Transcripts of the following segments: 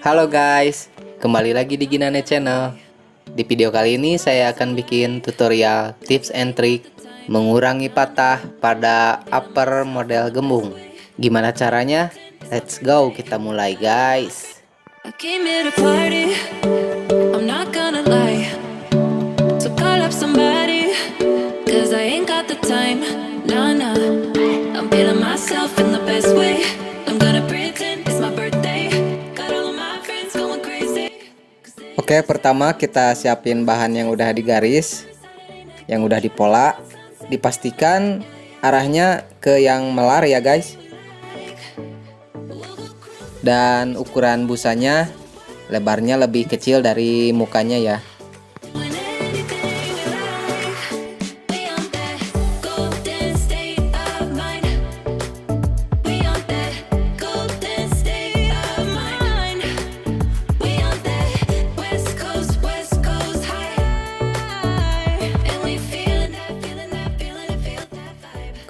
Halo guys, kembali lagi di Ginaneshoes channel. Di video kali ini saya akan bikin tutorial tips and trick mengurangi patah pada upper model gembung. Gimana caranya? Let's go, kita mulai guys. I came here to party, I'm not gonna lie. So call up somebody, cause I ain't got the time. Nah, nah, I'm feeling myself in the best way. I'm gonna pretend it's my birthday. Got all of my friends going crazy. Oke, pertama kita siapin bahan yang udah digaris, yang udah dipola. Dipastikan arahnya ke yang melar ya guys. Dan ukuran busanya lebarnya lebih kecil dari mukanya ya.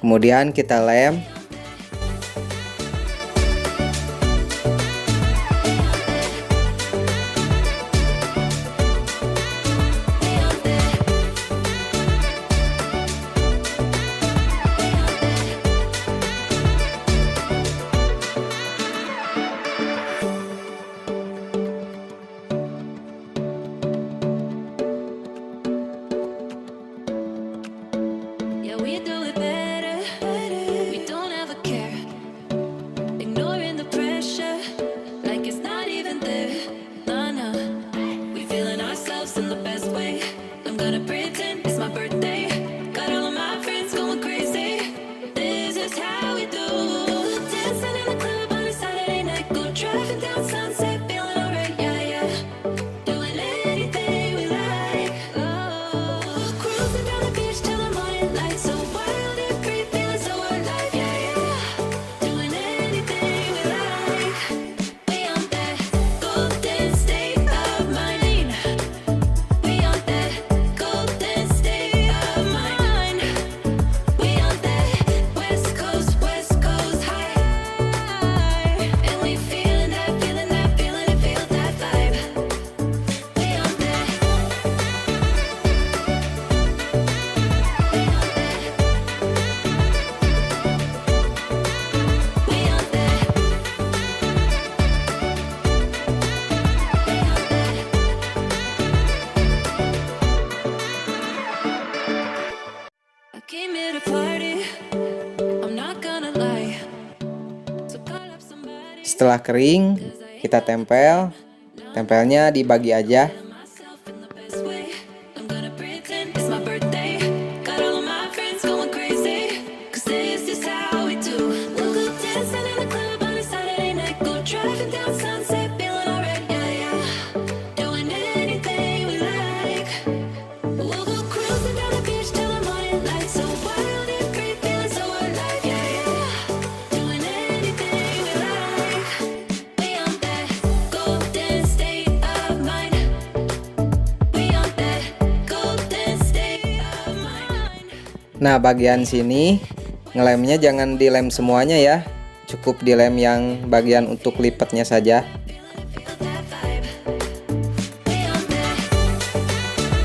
Kemudian kita lem. Yeah, we do it better. We don't ever care. Ignoring the pressure, like it's not even there. Nah, nah. We feeling ourselves in the best way. I'm gonna pretend it's my birthday. Got all of my friends going crazy. This is how we do. Dancing in the club on a Saturday night. Go driving down Sunset, feeling alright. Yeah, yeah. Doing anything we like. Oh, cruising down the beach till the morning light. So wild and free, feeling so alive. Yeah, yeah. Doing anything we like. We on that golden state of mind. We on that golden state of mind. We on that West Coast high. And we feeling that, feeling it, feel that vibe. We on that. We on that. I came here to party. I'm not gonna lie. So call up somebody. Setelah kering, kita tempel. Tempelnya dibagi aja. Myself in the best way. I'm gonna pretend it's my birthday. Got all of my friends going crazy. Cause this is how we do. We'll go dancing in the club on a Saturday night. Go driving down Sunset, feeling alright. Yeah, yeah. Doing anything we like. We'll go cruising down the beach till the morning light. So wild and free, feeling so alive. Yeah, yeah. Doing anything we like. We on that golden state of mind. We on that golden state of mind. Nah, bagian sini ngelemnya jangan dilem semuanya ya. Cukup dilem yang bagian untuk lipatnya saja. Feel that vibe. We on that. We on that.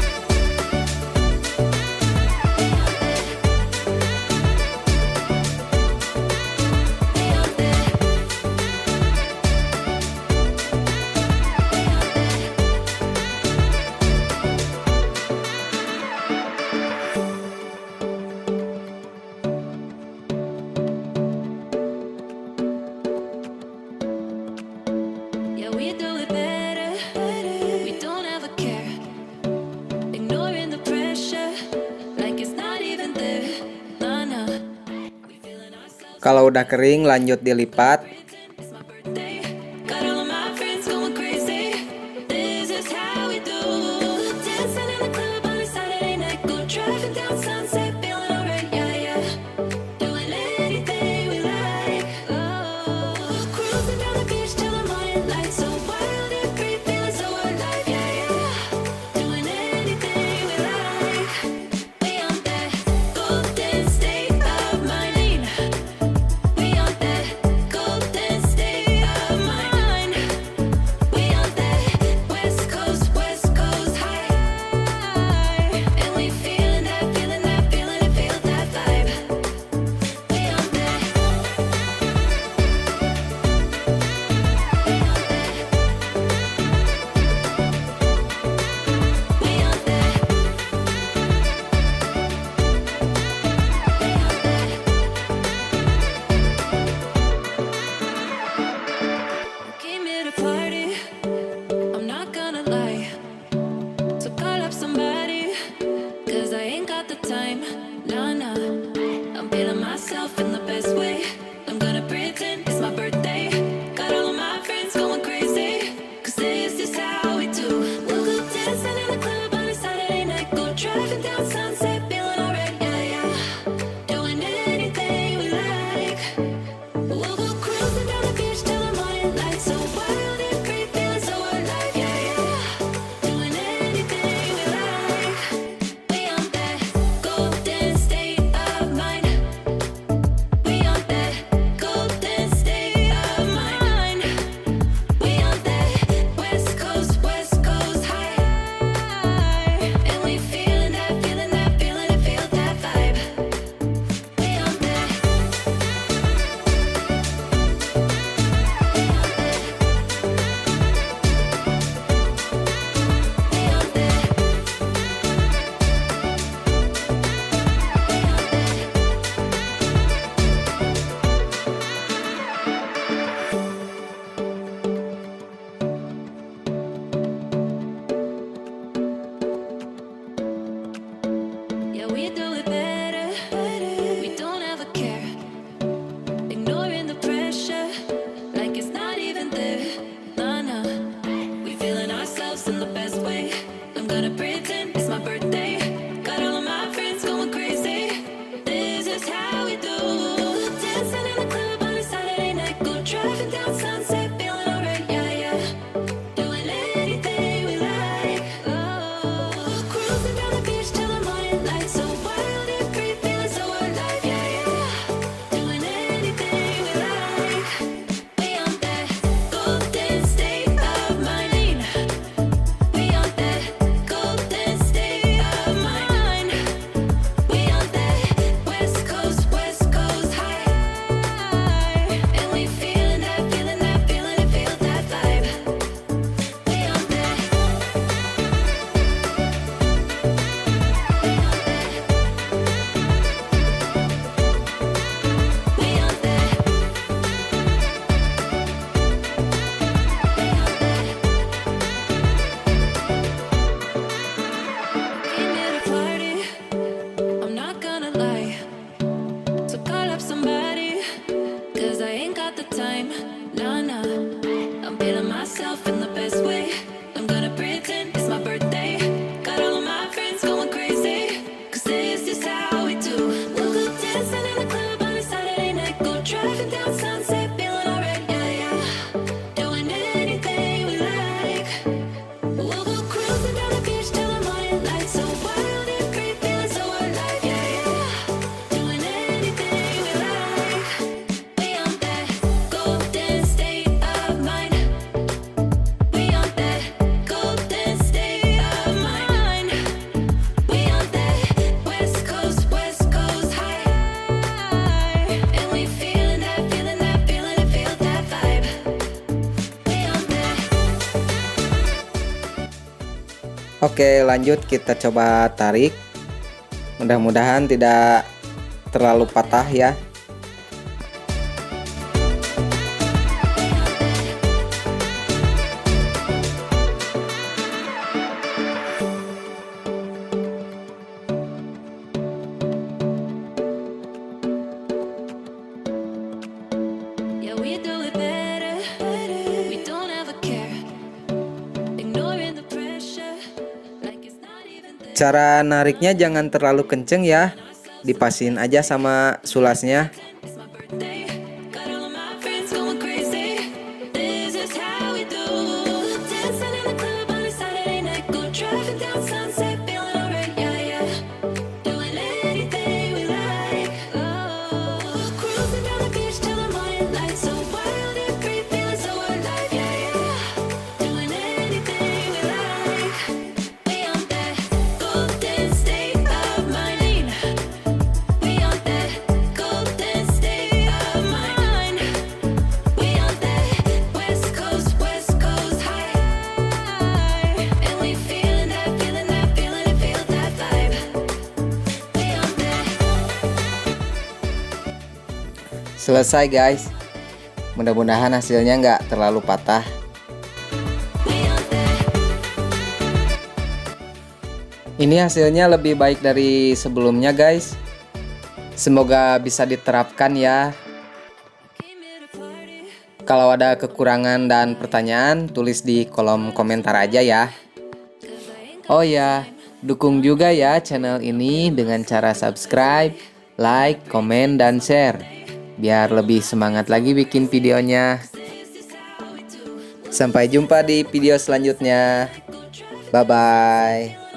Yeah, we do it better. We don't ever care. Ignoring the pressure, like it's not even there. Nah, nah. We feeling ourselves. Kalau udah kering, lanjut dilipat. It's my birthday. Got all of my friends going crazy. This is how we do. Dancing in the club on a Saturday night. Go driving down Sunset, feeling alright. Yeah, yeah. Doing anything we like. Oh, cruising down the beach till the morning light. So wild and free, feeling so alive. Yeah, yeah. Doing anything we like. We on that golden state of mind. We on that golden state of mind. in the best way. I'm gonna pretend it's my birthday. Got all of my friends going crazy. This is how we do. Dancing in the club on a Saturday night. Go driving down Sunset, feeling alright, yeah, yeah. Doing anything we like. Oh, cruising down the beach till the morning light. So wild and free, feeling so alive, yeah, yeah. Doing anything we like. We on that golden state of mind. We on that golden state of mind. We on that West Coast high. And we feeling that, feeling that, feeling it, feel that vibe. We on that. We on that. Came here to party, I'm not gonna lie. So call up somebody, cause I ain't got the time. Nah, nah, I'm feeling myself in the best way. I'm gonna pretend it's my birthday. Got all of my friends going crazy, cause this is how we do. We'll go dancing in the club on a Saturday night. Go driving down Sunset, feeling alright, yeah, yeah. Doing anything we like. We'll go cruising down the beach till the morning light. So wild and free, feeling so alive, yeah, yeah. Doing anything we like. We on that golden state of mind. We on that golden state of mind. We on that West Coast high. And we feeling that, feeling that, feeling it, feel that vibe. We on that. Oke, lanjut kita coba tarik. Mudah-mudahan tidak terlalu patah ya. Yeah, we do it better. We don't ever care. Ignoring the pressure, like it's not even there. Cara nariknya jangan terlalu kenceng ya. Dipasin aja sama sulasnya. It's my birthday. Got all of my friends going crazy. This is how we do. Dancing in the club on a Saturday night. Go driving down Sunset, feeling alright, yeah, yeah. Doing anything we like. Oh, cruising down the beach till the morning light. So wild and free, feeling so alive, yeah, yeah. Doing anything we like. We on that golden state of mind. We on that golden state of mind. We on that West Coast high. And we feeling that, feeling that, feeling it, feel that vibe. We on that. Selesai guys. Mudah-mudahan hasilnya nggak terlalu patah. We on that. Ini hasilnya lebih baik dari sebelumnya guys. Semoga bisa diterapkan ya. Came here to party. Kalau ada kekurangan dan pertanyaan, tulis di kolom komentar aja ya. Cause I ain't Oh ya, dukung juga ya channel ini dengan cara subscribe, like, komen, dan share. Biar lebih semangat lagi bikin videonya. Sampai jumpa di video selanjutnya. Bye-bye.